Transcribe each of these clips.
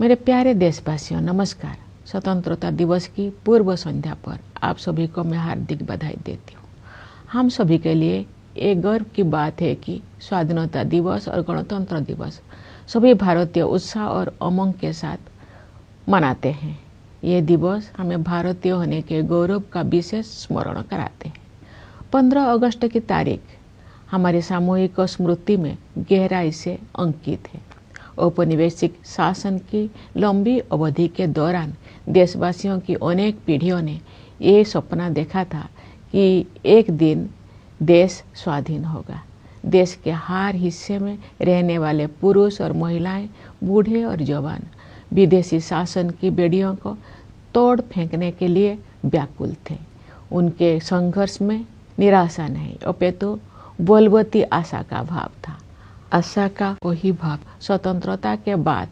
मेरे प्यारे देशवासियों, नमस्कार। स्वतंत्रता दिवस की पूर्व संध्या पर आप सभी को मैं हार्दिक बधाई देती हूँ। हम सभी के लिए एक गर्व की बात है कि स्वाधीनता दिवस और गणतंत्र दिवस सभी भारतीय उत्साह और उमंग के साथ मनाते हैं। ये दिवस हमें भारतीय होने के गौरव का विशेष स्मरण कराते हैं। 15 अगस्त की तारीख हमारी सामूहिक स्मृति में गहराई से अंकित है। औपनिवेशिक शासन की लंबी अवधि के दौरान देशवासियों की अनेक पीढ़ियों ने ये सपना देखा था कि एक दिन देश स्वाधीन होगा। देश के हर हिस्से में रहने वाले पुरुष और महिलाएं, बूढ़े और जवान विदेशी शासन की बेड़ियों को तोड़ फेंकने के लिए व्याकुल थे। उनके संघर्ष में निराशा नहीं, अपितु बलवती आशा का भाव था। आशा का वही भाव स्वतंत्रता के बाद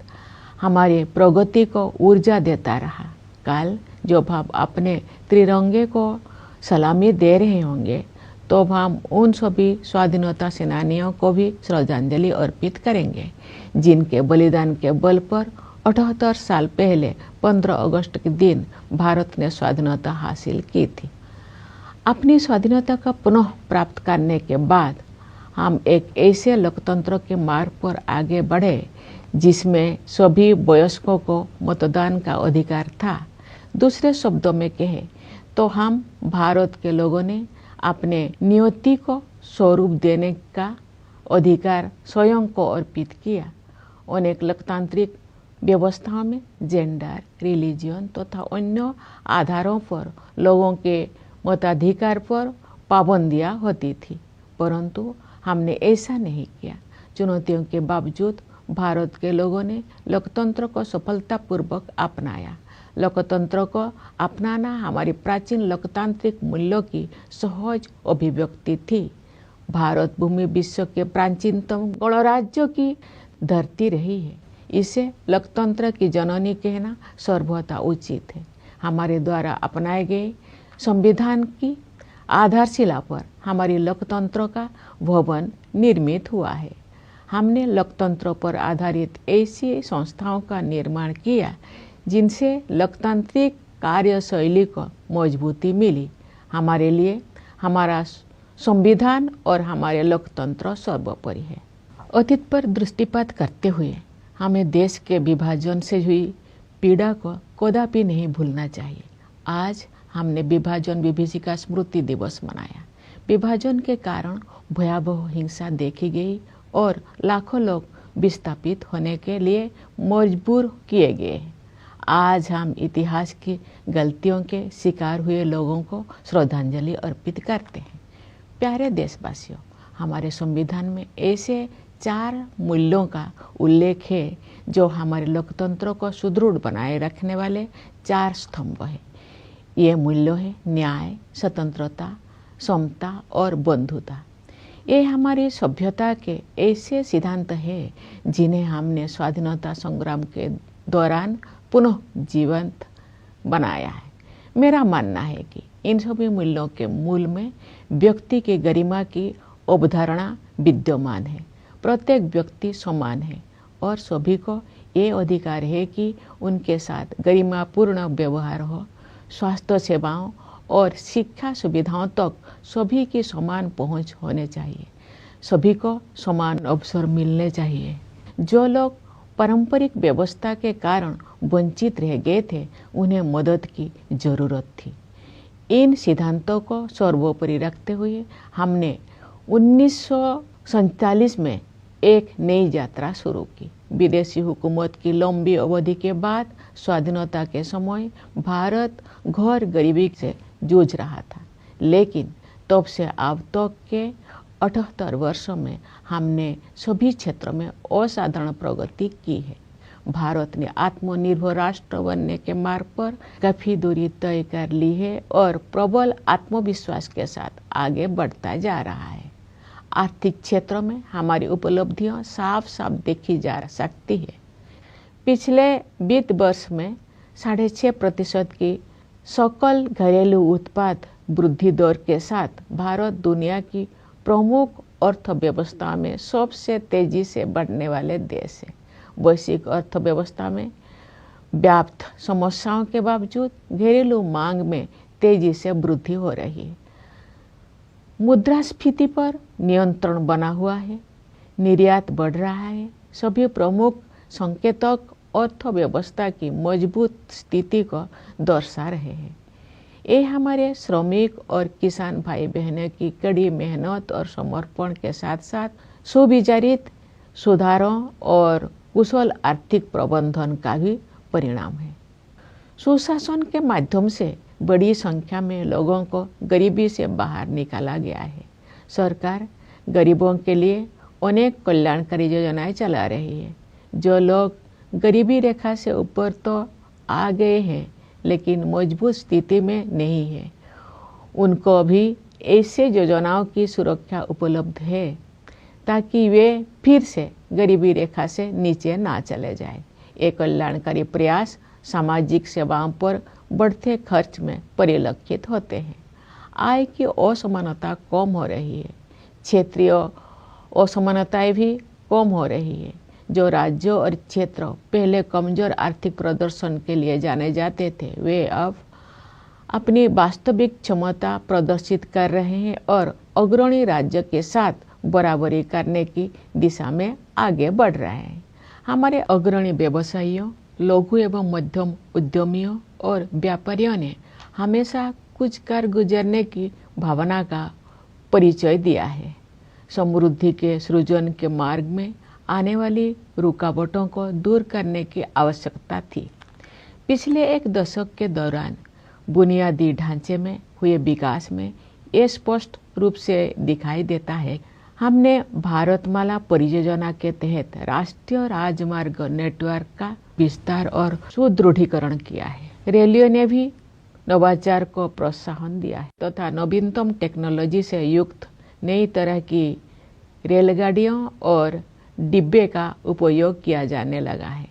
हमारी प्रगति को ऊर्जा देता रहा। कल जो भाव अपने त्रिरंगे को सलामी दे रहे होंगे, तो हम उन सभी स्वाधीनता सेनानियों को भी श्रद्धांजलि अर्पित करेंगे जिनके बलिदान के बल पर 78 साल पहले 15 अगस्त के दिन भारत ने स्वाधीनता हासिल की थी। अपनी स्वाधीनता का पुनः प्राप्त करने के बाद हम एक ऐसे लोकतंत्र के मार्ग पर आगे बढ़े जिसमें सभी वयस्कों को मतदान का अधिकार था। दूसरे शब्दों में कहे तो हम भारत के लोगों ने अपने नियति को स्वरूप देने का अधिकार स्वयं को अर्पित किया। अनेक लोकतांत्रिक व्यवस्थाओं में जेंडर, रिलीजियन तथा अन्य आधारों पर लोगों के मताधिकार पर पाबंदियां होती थी, परंतु हमने ऐसा नहीं किया। चुनौतियों के बावजूद भारत के लोगों ने लोकतंत्र को सफलतापूर्वक अपनाया। लोकतंत्र को अपनाना हमारी प्राचीन लोकतांत्रिक मूल्यों की सहज अभिव्यक्ति थी। भारत भूमि विश्व के प्राचीनतम गणराज्यों की धरती रही है। इसे लोकतंत्र की जननी कहना सर्वथा उचित है। हमारे द्वारा अपनाए गए संविधान की आधारशिला पर हमारी लोकतंत्र का भवन निर्मित हुआ है। हमने लोकतंत्र पर आधारित ऐसी संस्थाओं का निर्माण किया जिनसे लोकतांत्रिक कार्यशैली को मजबूती मिली। हमारे लिए हमारा संविधान और हमारे लोकतंत्र सर्वोपरि है। अतीत पर दृष्टिपात करते हुए हमें देश के विभाजन से हुई पीड़ा को कदापि नहीं भूलना चाहिए। आज हमने विभाजन विभीषिका स्मृति दिवस मनाया। विभाजन के कारण भयावह हिंसा देखी गई और लाखों लोग विस्थापित होने के लिए मजबूर किए गए। आज हम इतिहास की गलतियों के शिकार हुए लोगों को श्रद्धांजलि अर्पित करते हैं। प्यारे देशवासियों, हमारे संविधान में ऐसे 4 मूल्यों का उल्लेख है जो हमारे लोकतंत्र को सुदृढ़ बनाए रखने वाले 4 स्तंभ हैं। ये मूल्य है न्याय, स्वतंत्रता, समता और बंधुता। ये हमारी सभ्यता के ऐसे सिद्धांत हैं जिन्हें हमने स्वाधीनता संग्राम के दौरान पुनः जीवंत बनाया है। मेरा मानना है कि इन सभी मूल्यों के मूल में व्यक्ति की गरिमा की अवधारणा विद्यमान है। प्रत्येक व्यक्ति समान है और सभी को ये अधिकार है कि उनके साथ गरिमापूर्ण व्यवहार हो। स्वास्थ्य सेवाओं और शिक्षा सुविधाओं तक सभी की समान पहुंच होने चाहिए। सभी को समान अवसर मिलने चाहिए। जो लोग पारंपरिक व्यवस्था के कारण वंचित रह गए थे, उन्हें मदद की जरूरत थी। इन सिद्धांतों को सर्वोपरि रखते हुए हमने 1947 में एक नई यात्रा शुरू की। विदेशी हुकूमत की लंबी अवधि के बाद स्वाधीनता के समय भारत घोर गरीबी से जूझ रहा था, लेकिन तब से अब तक के 78 वर्षों में हमने सभी क्षेत्रों में असाधारण प्रगति की है। भारत ने आत्मनिर्भर राष्ट्र बनने के मार्ग पर काफी दूरी तय कर ली है और प्रबल आत्मविश्वास के साथ आगे बढ़ता जा रहा है। आर्थिक क्षेत्र में हमारी उपलब्धियां साफ साफ देखी जा सकती है। पिछले वित्त वर्ष में 6.5% की सकल घरेलू उत्पाद वृद्धि दर के साथ भारत दुनिया की प्रमुख अर्थव्यवस्था में सबसे तेजी से बढ़ने वाले देश है। वैश्विक अर्थव्यवस्था में व्याप्त समस्याओं के बावजूद घरेलू मांग में तेजी से वृद्धि हो रही है। मुद्रास्फीति पर नियंत्रण बना हुआ है, निर्यात बढ़ रहा है। सभी प्रमुख संकेतक अर्थव्यवस्था की मजबूत स्थिति को दर्शा रहे हैं। ये हमारे श्रमिक और किसान भाई बहनों की कड़ी मेहनत और समर्पण के साथ साथ सुविचारित सुधारों और कुशल आर्थिक प्रबंधन का भी परिणाम है। सुशासन के माध्यम से बड़ी संख्या में लोगों को गरीबी से बाहर निकाला गया है। सरकार गरीबों के लिए अनेक कल्याणकारी योजनाएं चला रही है। जो लोग गरीबी रेखा से ऊपर तो आ गए हैं लेकिन मजबूत स्थिति में नहीं है, उनको भी ऐसे योजनाओं की सुरक्षा उपलब्ध है ताकि वे फिर से गरीबी रेखा से नीचे ना चले जाए। ये कल्याणकारी प्रयास सामाजिक सेवाओं पर बढ़ते खर्च में परिलक्षित होते हैं। आय की असमानता कम हो रही है, क्षेत्रीय असमानताएं भी कम हो रही है। जो राज्यों और क्षेत्र पहले कमजोर आर्थिक प्रदर्शन के लिए जाने जाते थे, वे अब अपनी वास्तविक क्षमता प्रदर्शित कर रहे हैं और अग्रणी राज्य के साथ बराबरी करने की दिशा में आगे बढ़ रहे हैं। हमारे अग्रणी व्यवसायियों, लघु एवं मध्यम उद्यमियों और व्यापारियों ने हमेशा कुछ कर गुजरने की भावना का परिचय दिया है। समृद्धि के सृजन के मार्ग में आने वाली रुकावटों को दूर करने की आवश्यकता थी। पिछले एक दशक के दौरान बुनियादी ढांचे में हुए विकास में ये स्पष्ट रूप से दिखाई देता है। हमने भारतमाला परियोजना के तहत राष्ट्रीय राजमार्ग नेटवर्क का विस्तार और सुदृढ़ीकरण किया है। रेलवे ने भी नवाचार को प्रोत्साहन दिया है तथा नवीनतम टेक्नोलॉजी से युक्त नई तरह की रेलगाड़ियों और डिब्बे का उपयोग किया जाने लगा है।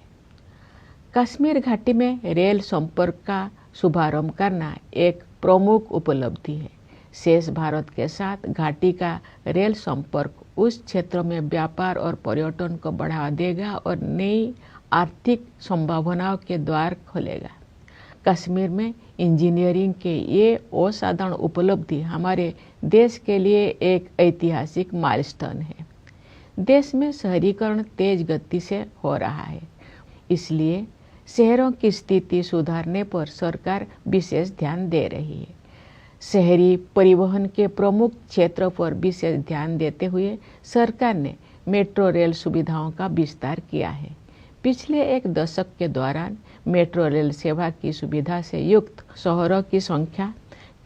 कश्मीर घाटी में रेल संपर्क का शुभारंभ करना एक प्रमुख उपलब्धि है। शेष भारत के साथ घाटी का रेल संपर्क उस क्षेत्र में व्यापार और पर्यटन को बढ़ावा देगा और नई आर्थिक संभावनाओं के द्वार खोलेगा। कश्मीर में इंजीनियरिंग के ये असाधारण उपलब्धि हमारे देश के लिए एक ऐतिहासिक माइलस्टोन है। देश में शहरीकरण तेज गति से हो रहा है, इसलिए शहरों की स्थिति सुधारने पर सरकार विशेष ध्यान दे रही है। शहरी परिवहन के प्रमुख क्षेत्रों पर विशेष ध्यान देते हुए सरकार ने मेट्रो रेल सुविधाओं का विस्तार किया है। पिछले एक दशक के दौरान मेट्रो रेल सेवा की सुविधा से युक्त शहरों की संख्या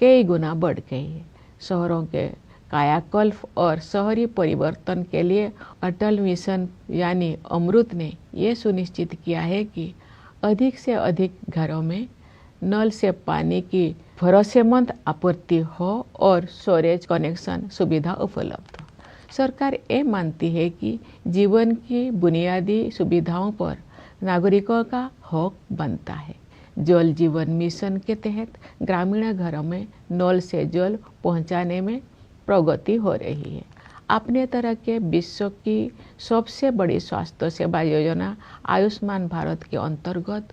कई गुना बढ़ गई है। शहरों के कायाकल्प और शहरी परिवर्तन के लिए अटल मिशन यानी अमृत ने ये सुनिश्चित किया है कि अधिक से अधिक घरों में नल से पानी की भरोसेमंद आपूर्ति हो और स्टोरेज कनेक्शन सुविधा उपलब्ध हो। सरकार ये मानती है कि जीवन की बुनियादी सुविधाओं पर नागरिकों का हक बनता है। जल जीवन मिशन के तहत ग्रामीण घरों में नल से जल पहुंचाने में प्रगति हो रही है। अपने तरह के विश्व की सबसे बड़ी स्वास्थ्य सेवा योजना आयुष्मान भारत के अंतर्गत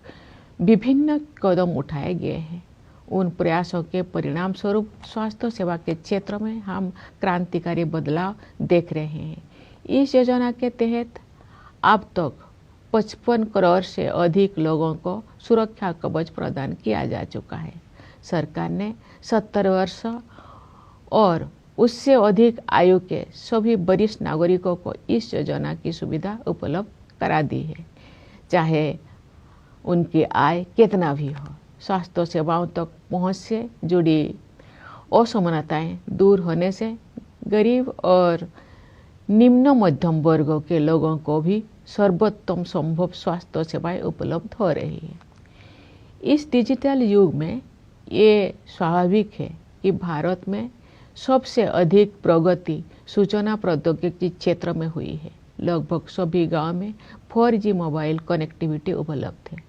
विभिन्न कदम उठाए गए हैं। उन प्रयासों के परिणाम स्वरूप स्वास्थ्य सेवा के क्षेत्र में हम क्रांतिकारी बदलाव देख रहे हैं। इस योजना के तहत अब तक 55 करोड़ से अधिक लोगों को सुरक्षा कवच प्रदान किया जा चुका है। सरकार ने 70 वर्ष और उससे अधिक आयु के सभी वरिष्ठ नागरिकों को इस योजना की सुविधा उपलब्ध करा दी है, चाहे उनकी आय कितना भी हो। स्वास्थ्य सेवाओं तक पहुंच से जुड़ी असमानताएं दूर होने से गरीब और निम्न मध्यम वर्गों के लोगों को भी सर्वोत्तम संभव स्वास्थ्य सेवाएं उपलब्ध हो रही है। इस डिजिटल युग में ये स्वाभाविक है कि भारत में सबसे अधिक प्रगति सूचना प्रौद्योगिकी क्षेत्र में हुई है। लगभग सभी गांव में 4G मोबाइल कनेक्टिविटी उपलब्ध है।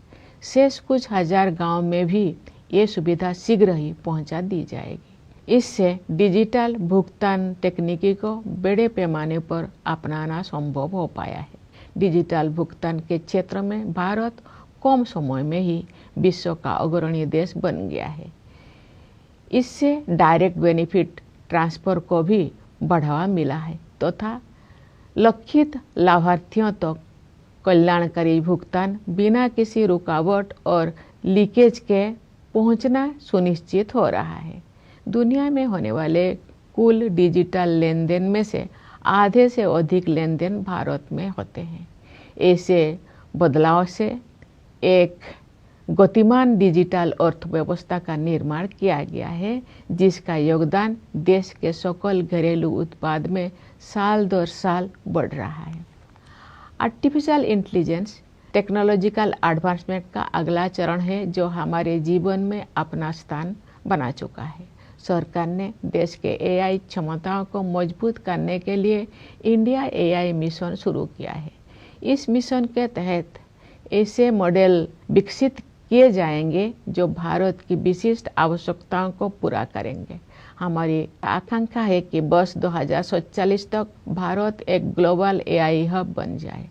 शेष कुछ हजार गांव में भी ये सुविधा शीघ्र ही पहुंचा दी जाएगी। इससे डिजिटल भुगतान तकनीकी को बड़े पैमाने पर अपनाना संभव हो पाया है। डिजिटल भुगतान के क्षेत्र में भारत कम समय में ही विश्व का अग्रणी देश बन गया है। इससे डायरेक्ट बेनिफिट ट्रांसफर को भी बढ़ावा मिला है तथा लक्षित लाभार्थियों तक कल्याणकारी भुगतान बिना किसी रुकावट और लीकेज के पहुंचना सुनिश्चित हो रहा है। दुनिया में होने वाले कुल डिजिटल लेन देन में से आधे से अधिक लेन देन भारत में होते हैं। ऐसे बदलाव से एक गतिमान डिजिटल अर्थव्यवस्था का निर्माण किया गया है, जिसका योगदान देश के सकल घरेलू उत्पाद में साल दर साल बढ़ रहा है। आर्टिफिशियल इंटेलिजेंस टेक्नोलॉजिकल एडवांसमेंट का अगला चरण है जो हमारे जीवन में अपना स्थान बना चुका है। सरकार ने देश के एआई क्षमताओं को मजबूत करने के लिए इंडिया एआई मिशन शुरू किया है। इस मिशन के तहत ऐसे मॉडल विकसित किए जाएंगे जो भारत की विशिष्ट आवश्यकताओं को पूरा करेंगे। हमारी आकांक्षा है कि वर्ष 2047 तक भारत एक ग्लोबल एआई हब बन जाए।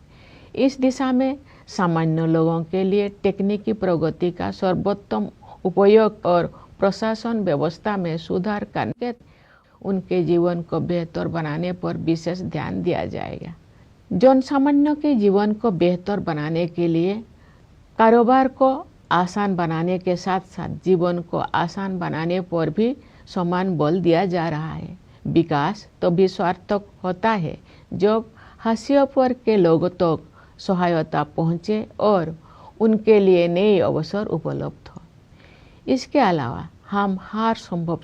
इस दिशा में सामान्य लोगों के लिए तकनीकी प्रगति का सर्वोत्तम उपयोग और प्रशासन व्यवस्था में सुधार करके उनके जीवन को बेहतर बनाने पर विशेष ध्यान दिया जाएगा। जनसामान्य के जीवन को बेहतर बनाने के लिए कारोबार को आसान बनाने के साथ साथ जीवन को आसान बनाने पर भी समान बल दिया जा रहा है। विकास तो भी सार्थक होता है जब हाशिए पर के लोगों तक सहायता पहुँचे और उनके लिए नए अवसर उपलब्ध हो। इसके अलावा हम हर संभव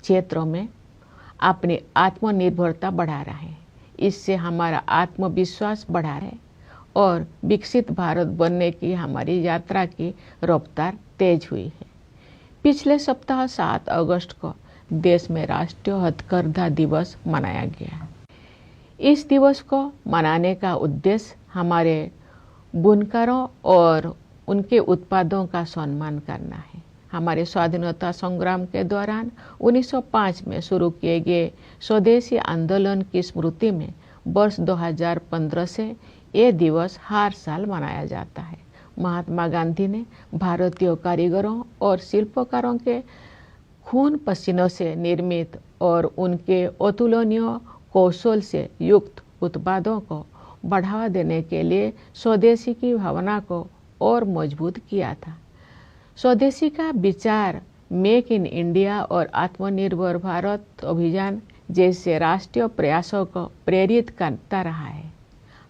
क्षेत्रों में अपनी आत्मनिर्भरता बढ़ा रहे हैं। इससे हमारा आत्मविश्वास बढ़ा है और विकसित भारत बनने की हमारी यात्रा की रफ्तार तेज हुई है। पिछले सप्ताह 7 अगस्त को देश में राष्ट्रीय हथकरघा दिवस मनाया गया। इस दिवस को मनाने का उद्देश्य हमारे बुनकरों और उनके उत्पादों का सम्मान करना है। हमारे स्वाधीनता संग्राम के दौरान 1905 में शुरू किए गए स्वदेशी आंदोलन की स्मृति में वर्ष 2015 से ये दिवस हर साल मनाया जाता है। महात्मा गांधी ने भारतीय कारीगरों और शिल्पकारों के खून पसीनों से निर्मित और उनके अतुलनीय कौशल से युक्त उत्पादों को बढ़ावा देने के लिए स्वदेशी की भावना को और मजबूत किया था। स्वदेशी का विचार मेक इन इंडिया और आत्मनिर्भर भारत अभियान जैसे राष्ट्रीय प्रयासों को प्रेरित करता रहा है।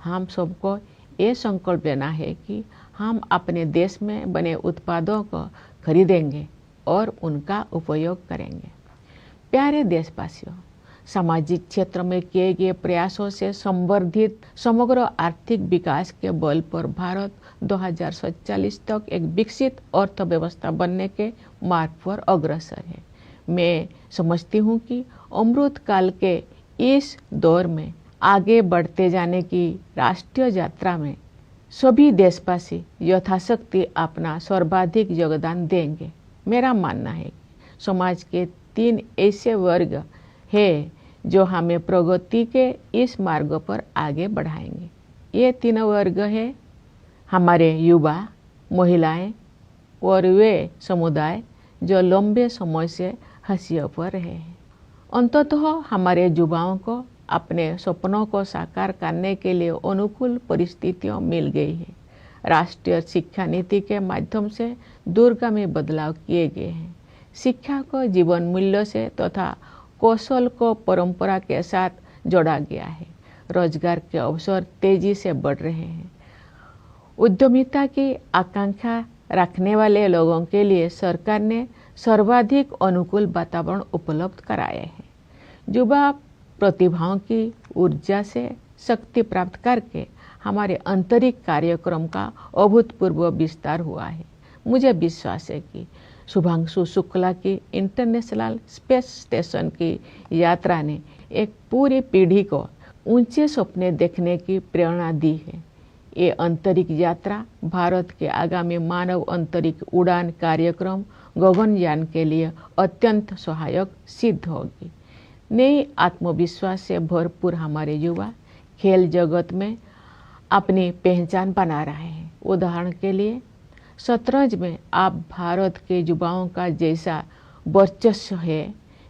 हम सबको ये संकल्प लेना है कि हम अपने देश में बने उत्पादों को खरीदेंगे और उनका उपयोग करेंगे। प्यारे देशवासियों, सामाजिक क्षेत्र में किए गए प्रयासों से संवर्धित समग्र आर्थिक विकास के बल पर भारत 2047 तक एक विकसित अर्थव्यवस्था बनने के मार्ग पर अग्रसर है। मैं समझती हूँ कि अमृत काल के इस दौर में आगे बढ़ते जाने की राष्ट्रीय यात्रा में सभी देशवासी यथाशक्ति अपना सर्वाधिक योगदान देंगे। मेरा मानना है कि समाज के 3 ऐसे वर्ग हैं जो हमें प्रगति के इस मार्ग पर आगे बढ़ाएंगे। ये 3 वर्ग है हमारे युवा, महिलाएं और वे समुदाय जो लंबे समय से हाशिए पर रहे हैं। अंततः हमारे युवाओं को अपने सपनों को साकार करने के लिए अनुकूल परिस्थितियां मिल गई है। राष्ट्रीय शिक्षा नीति के माध्यम से दूरगामी बदलाव किए गए हैं। शिक्षा को जीवन मूल्यों से तथा कौशल को परंपरा के साथ जोड़ा गया है। रोजगार के अवसर तेजी से बढ़ रहे हैं। उद्यमिता की आकांक्षा रखने वाले लोगों के लिए सरकार ने सर्वाधिक अनुकूल वातावरण उपलब्ध कराए हैं। युवा प्रतिभाओं की ऊर्जा से शक्ति प्राप्त करके हमारे आंतरिक कार्यक्रम का अभूतपूर्व विस्तार हुआ है। मुझे विश्वास है कि शुभांशु शुक्ला की इंटरनेशनल स्पेस स्टेशन की यात्रा ने एक पूरी पीढ़ी को ऊंचे सपने देखने की प्रेरणा दी है। ये अंतरिक्ष यात्रा भारत के आगामी मानव अंतरिक्ष उड़ान कार्यक्रम गगनयान के लिए अत्यंत सहायक सिद्ध होगी। नए आत्मविश्वास से भरपूर हमारे युवा खेल जगत में अपनी पहचान बना रहे हैं। उदाहरण के लिए शतरंज में आप भारत के युवाओं का जैसा वर्चस्व है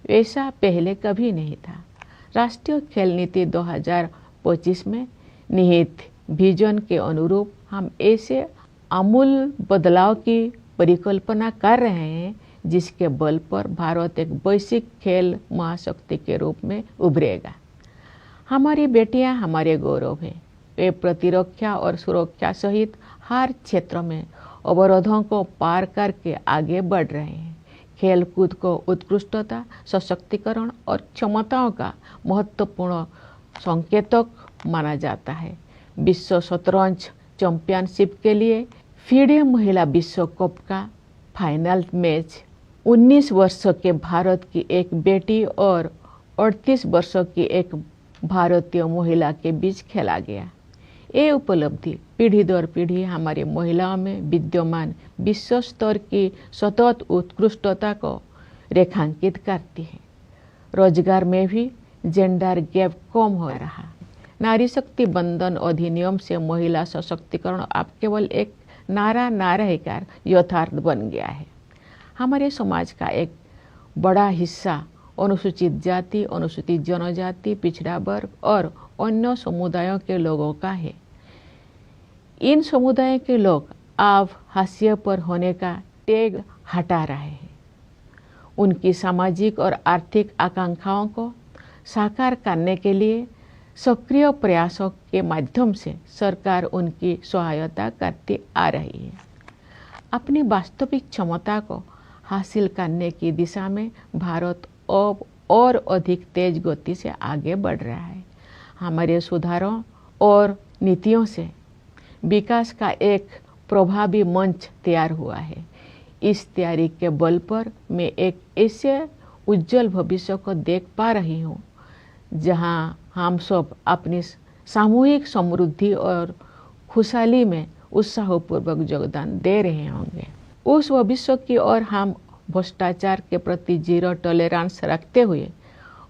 वैसा पहले कभी नहीं था। राष्ट्रीय खेल नीति 2025 में निहित विजन के अनुरूप हम ऐसे आमूल बदलाव की परिकल्पना कर रहे हैं जिसके बल पर भारत एक वैश्विक खेल महाशक्ति के रूप में उभरेगा। हमारी बेटियां हमारे गौरव हैं। वे प्रतिरक्षा और सुरक्षा सहित हर क्षेत्र में अवरोधों को पार करके आगे बढ़ रहे हैं। खेलकूद को उत्कृष्टता, सशक्तिकरण और क्षमताओं का महत्वपूर्ण संकेतक माना जाता है। विश्व शतरंज चैंपियनशिप के लिए फीडे महिला विश्व कप का फाइनल मैच 19 वर्षों के भारत की एक बेटी और 38 वर्षों की एक भारतीय महिला के बीच खेला गया। ये उपलब्धि पीढ़ी दर पीढ़ी हमारी महिलाओं में विद्यमान विश्व स्तर की सतत उत्कृष्टता को रेखांकित करती है। रोजगार में भी जेंडर गैप कम हो रहा। नारी शक्ति बंधन अधिनियम से महिला सशक्तिकरण अब केवल एक नारा ना रहकर यथार्थ बन गया है। हमारे समाज का एक बड़ा हिस्सा अनुसूचित जाति, अनुसूचित जनजाति, पिछड़ा वर्ग और अन्य समुदायों के लोगों का है। इन समुदायों के लोग अब हाशिए पर होने का टैग हटा रहे हैं। उनकी सामाजिक और आर्थिक आकांक्षाओं को साकार करने के लिए सक्रिय प्रयासों के माध्यम से सरकार उनकी सहायता करती आ रही है। अपनी वास्तविक क्षमता को हासिल करने की दिशा में भारत अब और अधिक तेज गति से आगे बढ़ रहा है। हमारे सुधारों और नीतियों से विकास का एक प्रभावी मंच तैयार हुआ है। इस तैयारी के बल पर मैं एक ऐसे उज्जवल भविष्य को देख पा रही हूँ जहाँ हम सब अपनी सामूहिक समृद्धि और खुशहाली में उत्साहपूर्वक योगदान दे रहे होंगे। उस भविष्य की ओर हम भ्रष्टाचार के प्रति जीरो टॉलरेंस रखते हुए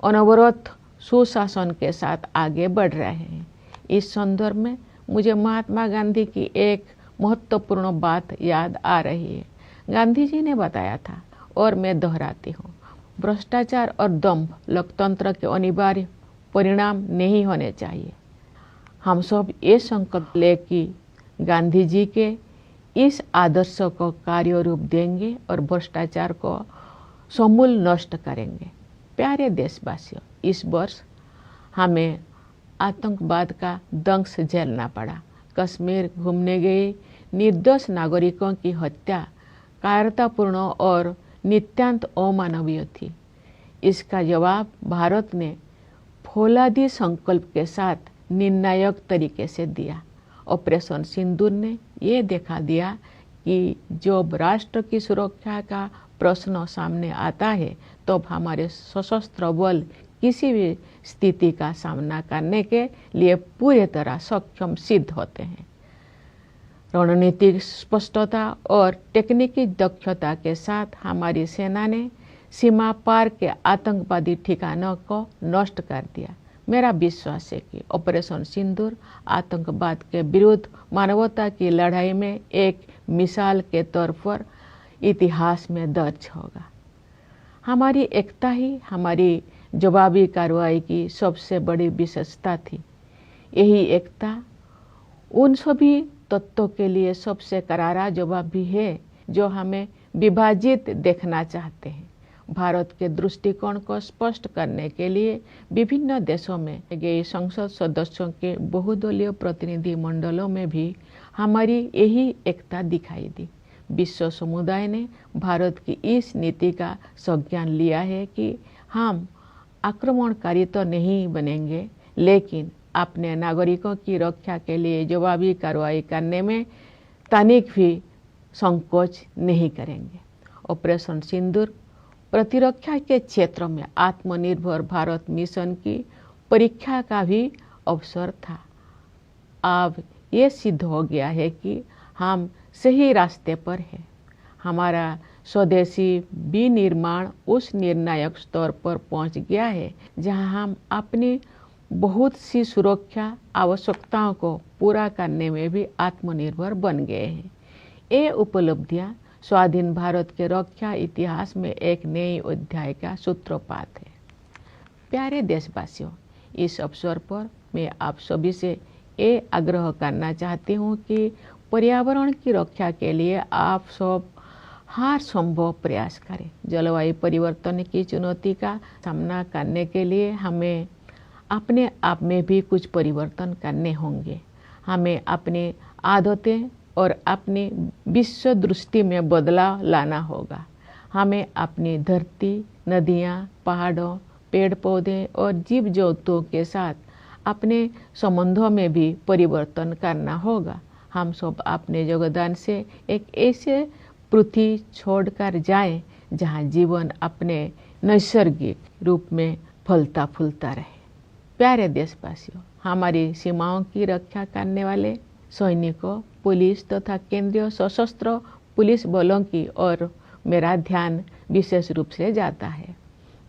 अनवरत सुशासन के साथ आगे बढ़ रहे हैं। इस संदर्भ में मुझे महात्मा गांधी की एक महत्वपूर्ण बात याद आ रही है। गांधी जी ने बताया था और मैं दोहराती हूँ, भ्रष्टाचार और दंभ लोकतंत्र के अनिवार्य परिणाम नहीं होने चाहिए। हम सब ये संकल्प ले कि गांधी जी के इस आदर्श को कार्य रूप देंगे और भ्रष्टाचार को समूल नष्ट करेंगे। प्यारे देशवासियों, इस वर्ष हमें आतंकवाद का दंश झेलना पड़ा। कश्मीर घूमने गए निर्दोष नागरिकों की हत्या कायरतापूर्ण और नितांत अमानवीय थी। इसका जवाब भारत ने फौलादी संकल्प के साथ निर्णायक तरीके से दिया। ऑपरेशन सिंदूर ने ये दिखा दिया कि जब राष्ट्र की सुरक्षा का प्रश्न सामने आता है तो हमारे सशस्त्र बल किसी भी स्थिति का सामना करने के लिए पूरी तरह सक्षम सिद्ध होते हैं। रणनीतिक स्पष्टता और तकनीकी दक्षता के साथ हमारी सेना ने सीमा पार के आतंकवादी ठिकानों को नष्ट कर दिया। मेरा विश्वास है कि ऑपरेशन सिंदूर आतंकवाद के विरुद्ध मानवता की लड़ाई में एक मिसाल के तौर पर इतिहास में दर्ज होगा। हमारी एकता ही हमारी जवाबी कार्रवाई की सबसे बड़ी विशेषता थी। यही एकता उन सभी तत्वों के लिए सबसे करारा जवाब भी है जो हमें विभाजित देखना चाहते हैं। भारत के दृष्टिकोण को स्पष्ट करने के लिए विभिन्न देशों में गए संसद सदस्यों के बहुदलीय प्रतिनिधि मंडलों में भी हमारी यही एकता दिखाई दी। विश्व समुदाय ने भारत की इस नीति का संज्ञान लिया है कि हम आक्रमणकारी तो नहीं बनेंगे, लेकिन अपने नागरिकों की रक्षा के लिए जवाबी कार्रवाई करने में तनिक भी संकोच नहीं करेंगे। ऑपरेशन सिंदूर प्रतिरक्षा के क्षेत्र में आत्मनिर्भर भारत मिशन की परीक्षा का भी अवसर था। अब ये सिद्ध हो गया है कि हम सही रास्ते पर हैं। हमारा स्वदेशी विनिर्माण उस निर्णायक स्तर पर पहुंच गया है जहां हम अपनी बहुत सी सुरक्षा आवश्यकताओं को पूरा करने में भी आत्मनिर्भर बन गए हैं। ये उपलब्धियां स्वाधीन भारत के रक्षा इतिहास में एक नए अध्याय का सूत्रपात है। प्यारे देशवासियों, इस अवसर पर मैं आप सभी से ये आग्रह करना चाहती हूँ कि पर्यावरण की रक्षा के लिए आप सब हर संभव प्रयास करें। जलवायु परिवर्तन की चुनौती का सामना करने के लिए हमें अपने आप में भी कुछ परिवर्तन करने होंगे। हमें अपनी आदतें और अपनी विश्व दृष्टि में बदलाव लाना होगा। हमें अपनी धरती, नदियाँ, पहाड़ों, पेड़ पौधे और जीव जंतुओं के साथ अपने संबंधों में भी परिवर्तन करना होगा। हम सब अपने योगदान से एक ऐसे पृथ्वी छोड़कर जाएं जहां जीवन अपने नैसर्गिक रूप में फलता फूलता रहे। प्यारे देशवासियों, हमारी सीमाओं की रक्षा करने वाले सैनिकों, पुलिस तथा केंद्रीय सशस्त्र पुलिस बलों की ओर मेरा ध्यान विशेष रूप से जाता है।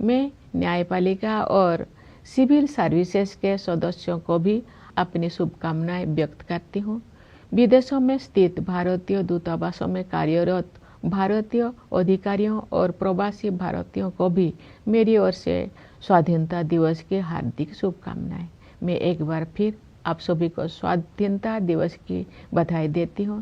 मैं न्यायपालिका और सिविल सर्विसेज के सदस्यों को भी अपनी शुभकामनाएं व्यक्त करती हूँ। विदेशों में स्थित भारतीय दूतावासों में कार्यरत भारतीय अधिकारियों और प्रवासी भारतीयों को भी मेरी ओर से स्वाधीनता दिवस की हार्दिक शुभकामनाएं। मैं एक बार फिर आप सभी को स्वाधीनता दिवस की बधाई देती हूँ।